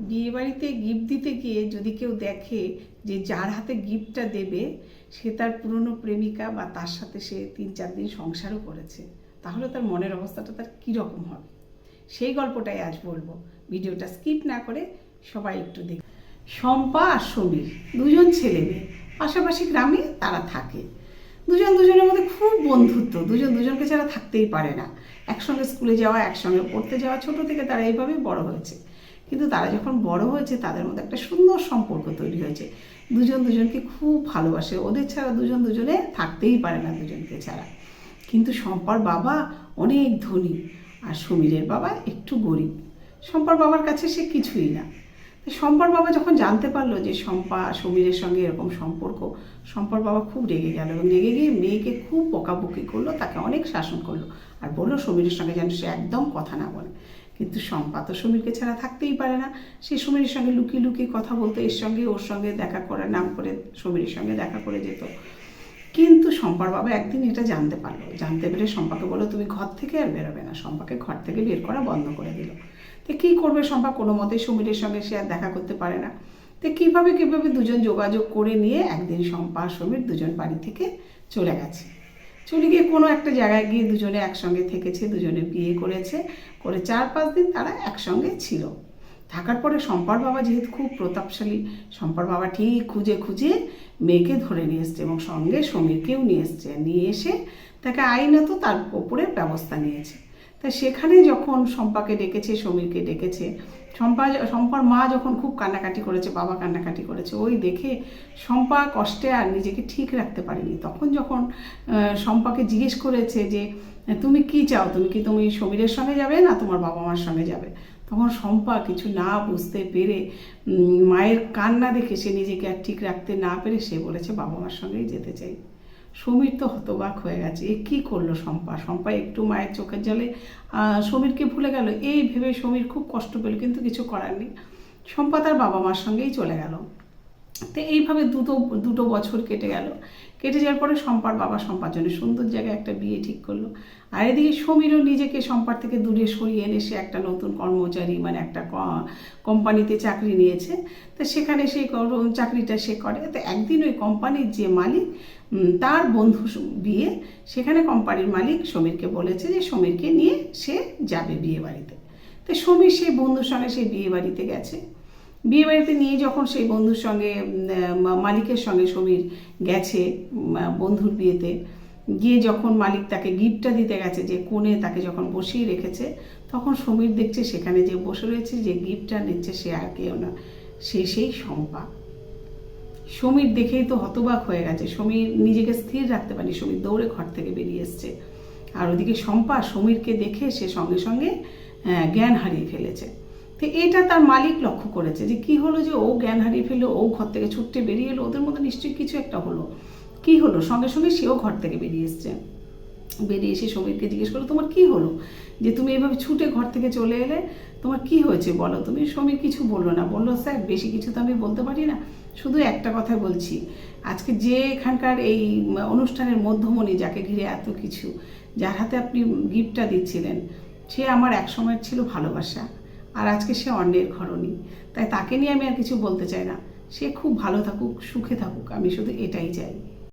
বিয়েবাড়িতে গিফট দিতে গিয়ে যদি কেউ দেখে যে যার হাতে গিফটটা দেবে সে তার পুরনো প্রেমিকা বা তার সাথে সে 3-4 দিন সংসারও করেছে, তাহলে তার মনের অবস্থাটা তার কীরকম হবে, সেই গল্পটাই আজ বলবো। ভিডিওটা স্কিপ না করে সবাই একটু দেখ। শম্পা আর সমীর দুজন ছেলে মেয়ে, পাশাপাশি গ্রামে তারা থাকে। দুজন দুজনের মধ্যে খুব বন্ধুত্ব, দুজন দুজনকে ছাড়া থাকতেই পারে না। একসঙ্গে স্কুলে যাওয়া, একসঙ্গে পড়তে যাওয়া, ছোটো থেকে তারা এইভাবেই বড় হয়েছে। কিন্তু তারা যখন বড় হয়েছে তাদের মধ্যে একটা সুন্দর সম্পর্ক তৈরি হয়েছে। দুজন দুজনকে খুব ভালোবাসে, ওদের ছাড়া দুজন দুজনে থাকতেই পারে না দুজনকে ছাড়া। কিন্তু শম্পার বাবা অনেক ধনী আর সমীরের বাবা একটু গরিব। শম্পার বাবার কাছে সে কিছুই না। শম্পার বাবা যখন জানতে পারলো যে শম্পা সমীরের সঙ্গে এরকম সম্পর্ক, শম্পার বাবা খুব রেগে গেল এবং রেগে গিয়ে মেয়েকে খুব বকাবকি করলো, তাকে অনেক শাসন করলো আর বললো সমীরের সঙ্গে যেন সে একদম কথা না বলে। কিন্তু শম্পা তো সমীরকে ছাড়া থাকতেই পারে না, সে সমীরের সঙ্গে লুকিয়ে লুকিয়ে কথা বলতো, এর সঙ্গে ওর সঙ্গে দেখা করার নাম করে সমীরের সঙ্গে দেখা করে যেত। কিন্তু শম্পার বাবা একদিন এটা জানতে পারলো, জানতে পেরে শম্পাকে বললো তুমি ঘর থেকে আর বেরোবে না। শম্পাকে ঘর থেকে বের করা বন্ধ করে দিল। তো কী করবে শম্পা, কোনো মতেই সমীরের সঙ্গে সে আর দেখা করতে পারে না। তো কীভাবে দুজন যোগাযোগ করে নিয়ে একদিন শম্পা আর সমীর দুজন বাড়ি থেকে চলে গেছে। চলে গিয়ে কোনো একটা জায়গায় গিয়ে দুজনে একসঙ্গে থেকেছে, দুজনে বিয়ে করেছে, করে 4-5 দিন তারা একসঙ্গে ছিল। থাকার পরে শম্পার বাবা যেহেতু খুব প্রতাপশালী, শম্পার বাবা ঠিক খুঁজে খুঁজে মেয়েকে ধরে নিয়ে এসছে এবং সঙ্গে সমীরকেও নিয়ে এসছে, নিয়ে এসে তাকে আইনত তার ওপরে ব্যবস্থা নিয়েছে। তা সেখানে যখন শম্পাকে ডেকেছে, সমীরকে ডেকেছে, শম্পার মা যখন খুব কান্নাকাটি করেছে, বাবা কান্নাকাটি করেছে, ওই দেখে শম্পা কষ্টে আর নিজেকে ঠিক রাখতে পারেনি। তখন যখন শম্পাকে জিজ্ঞেস করেছে যে তুমি কি চাও, তুমি সমীরের সঙ্গে যাবে না তোমার বাবা মার সঙ্গে যাবে, তখন শম্পা কিছু না বুঝতে পেরে মায়ের কান্না দেখে সে নিজেকে আর ঠিক রাখতে না পেরে সে বলেছে বাবা মার সঙ্গেই যেতে চাই। সমীর তো হতবাক হয়ে গেছে, এ কী করলো শম্পা একটু মায়ের চোখের জলে সমীরকে ভুলে গেল, এই ভেবে সমীর খুব কষ্ট পেল, কিন্তু কিছু করার নেই, শম্পা তার বাবা মার সঙ্গেই চলে গেল। তো এইভাবে দুটো বছর কেটে গেল। কেটে যাওয়ার পরে শম্পার বাবা শম্পার জন্য সুন্দর জায়গায় একটা বিয়ে ঠিক করলো। আর এদিকে সমীরও নিজেকে শম্পার থেকে দূরে সরিয়ে এনে সে একটা নতুন কর্মচারী, মানে একটা কোম্পানিতে চাকরি নিয়েছে। তো সেখানে সেই চাকরিটা সে করে। তো একদিন ওই কোম্পানির যে মালিক, তার বন্ধু বিয়ে, সেখানে কোম্পানির মালিক সমীরকে বলেছে যে সমীরকে নিয়ে সে যাবে বিয়ে বাড়িতে। তো সমীর সেই বন্ধুর সঙ্গে সেই বিয়ে বাড়িতে গেছে। বিয়ে বাড়িতে নিয়ে যখন সেই বন্ধুর সঙ্গে মালিকের সঙ্গে সমীর গেছে বন্ধুর বিয়েতে, গিয়ে যখন মালিক তাকে গিফটটা দিতে গেছে, যে কোণে তাকে যখন বসিয়ে রেখেছে, তখন সমীর দেখছে সেখানে যে বসে রয়েছে, যে গিফটটা নিচ্ছে সে আর কেউ না, সেই শম্পা। সমীর দেখেই তো হতবাক হয়ে গেছে, সমীর নিজেকে স্থির রাখতে পারেনি, সমীর দৌড়ে ঘর থেকে বেরিয়ে এসছে। আর ওদিকে শম্পা সমীরকে দেখে সে সঙ্গে সঙ্গে জ্ঞান হারিয়ে ফেলেছে। তো এটা তার মালিক লক্ষ্য করেছে যে কি হলো, যে ও জ্ঞান হারিয়ে ফেললো, ও ঘর থেকে ছুটতে বেরিয়ে এলো, ওদের মধ্যে নিশ্চয়ই কিছু একটা হলো। কি হলো, সঙ্গে সঙ্গে সেও ঘর থেকে বেরিয়ে এসছে। বেরিয়ে এসে সমীরকে জিজ্ঞেস করলো তোমার কি হলো, যে তুমি এভাবে ছুটে ঘর থেকে চলে এলে, তোমার কি হয়েছে বলো তুমি। সমীর কিছু বললো না, বললো স্যার বেশি কিছু তো আমি বলতে পারি না, শুধু একটা কথা বলছি, আজকে যে এখানকার এই অনুষ্ঠানের মধ্যমণি, যাকে ঘিরে এত কিছু, যার হাতে আপনি গিফটটা দিচ্ছিলেন, সে আমার এক সময় ছিল ভালোবাসা, আর আজকে সে অন্যের ঘরণী। তাই তাকে নিয়ে আমি আর কিছু বলতে চাই না, সে খুব ভালো থাকুক, সুখে থাকুক, আমি শুধু এটাই চাই।